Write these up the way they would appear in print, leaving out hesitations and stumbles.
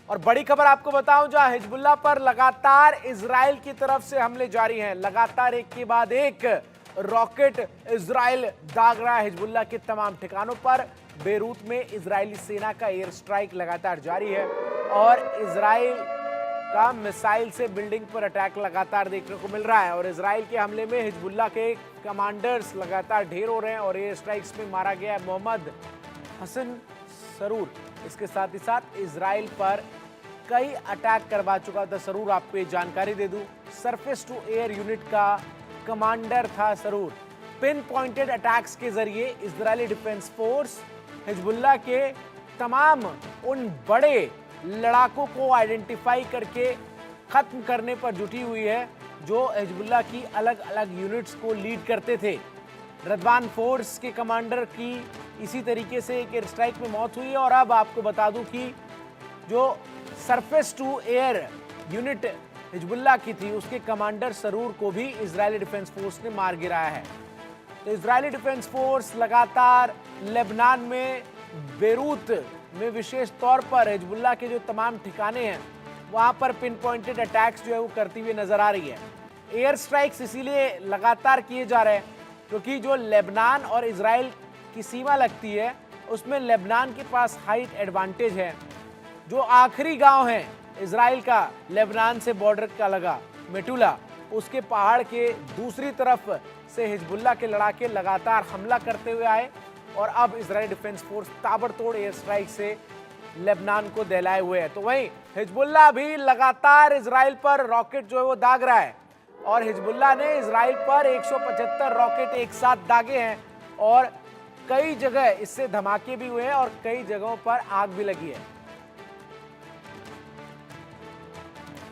और बड़ी खबर आपको बताऊं, जहां हिजबुल्लाह पर लगातार इजराइल की तरफ से हमले जारी हैं। लगातार एक के बाद एक रॉकेट इजराइल दाग रहा है हिजबुल्लाह के तमाम ठिकानों पर। बेरूत में इजरायली सेना का एयर स्ट्राइक लगातार जारी है और इजराइल का मिसाइल से बिल्डिंग पर अटैक लगातार देखने को मिल रहा है। और इजराइल के हमले में हिजबुल्लाह के कमांडर्स लगातार ढेर हो रहे हैं और एयर स्ट्राइक्स में मारा गया है मोहम्मद हसन सरूर। इसके साथ ही साथ इजराइल पर कई अटैक करवा चुका था सरूर। आपको ये जानकारी दे दूं, सरफेस टू एयर यूनिट का कमांडर था सरूर। पिन पॉइंटेड अटैक्स के जरिए इजरायली डिफेंस फोर्स हिजबुल्लाह के तमाम उन बड़े लड़ाकों को आइडेंटिफाई करके खत्म करने पर जुटी हुई है जो हिजबुल्लाह की अलग अलग यूनिट्स को लीड करते थे। रदवान फोर्स के कमांडर की इसी तरीके से एक एयर स्ट्राइक में मौत हुई है। और अब आपको बता दूं कि जो surface to air unit Hezbollah की थी उसके कमांडर सरूर को भी इजरायली डिफेंस फोर्स ने मार गिराया है। तो इजरायली डिफेंस फोर्स लगातार लेबनान में बेरूत में विशेष तौर पर हिजबुल्लाह के जो तमाम ठिकाने हैं वहां पर पिन पॉइंटेड अटैक्स जो है वो करती हुई नजर आ रही है। एयर स्ट्राइक्स इसीलिए लगातार किए जा रहे हैं क्योंकि जो लेबनान और इजराइल की सीमा लगती है उसमें लेबनान के पास हाइट एडवांटेज है। जो आखिरी गांव है इजराइल का लेबनान से बॉर्डर का लगा मेटुला, उसके पहाड़ के दूसरी तरफ से हिजबुल्लाह के लड़ाके लगातार हमला करते हुए आए और अब इजरायली डिफेंस फोर्स ताबड़तोड़ एयर स्ट्राइक से लेबनान को दहलाए हुए है। तो वहीं हिजबुल्लाह भी लगातार इजराइल पर रॉकेट जो है वो दाग रहा है और हिजबुल्लाह ने इजराइल पर 175 रॉकेट एक साथ दागे हैं और कई जगह इससे धमाके भी हुए हैं और कई जगहों पर आग भी लगी है।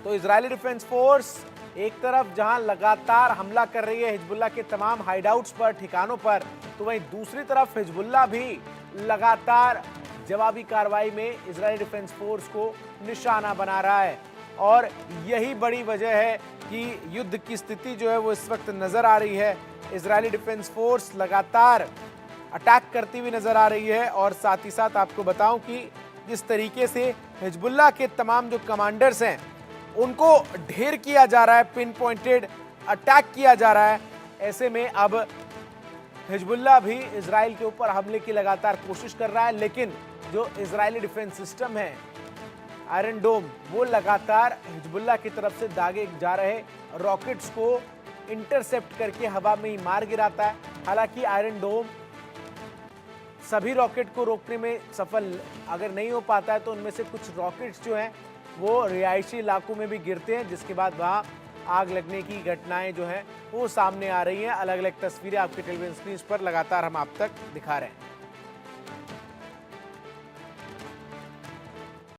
तो इजरायली डिफेंस फोर्स एक तरफ जहां लगातार हमला कर रही है हिजबुल्लाह के तमाम हाइडआउट्स पर, ठिकानों पर, तो वहीं दूसरी तरफ हिजबुल्लाह भी लगातार जवाबी कार्रवाई में इजरायली डिफेंस फोर्स को निशाना बना रहा है। और यही बड़ी वजह है कि युद्ध की स्थिति जो है वो इस वक्त नजर आ रही है। इजरायली डिफेंस फोर्स लगातार अटैक करती हुई नजर आ रही है और साथ ही साथ आपको बताऊं कि जिस तरीके से हिजबुल्लाह के तमाम जो कमांडर्स हैं उनको ढेर किया जा रहा है, पिन पॉइंटेड अटैक किया जा रहा है, ऐसे में अब हिजबुल्लाह भी इजराइल के ऊपर हमले की लगातार कोशिश कर रहा है। लेकिन जो इजरायली डिफेंस सिस्टम है आयरन डोम, वो लगातार हिजबुल्लाह की तरफ से दागे जा रहे रॉकेट्स को इंटरसेप्ट करके हवा में ही मार गिराता है। हालांकि आयरन डोम सभी रॉकेट को रोकने में सफल अगर नहीं हो पाता है तो उनमें से कुछ रॉकेट्स जो हैं वो रिहायशी इलाकों में भी गिरते हैं, जिसके बाद वहाँ आग लगने की घटनाएं जो हैं वो सामने आ रही हैं। अलग अलग तस्वीरें आपके टेलीविजन स्क्रीन पर लगातार हम आप तक दिखा रहे हैं।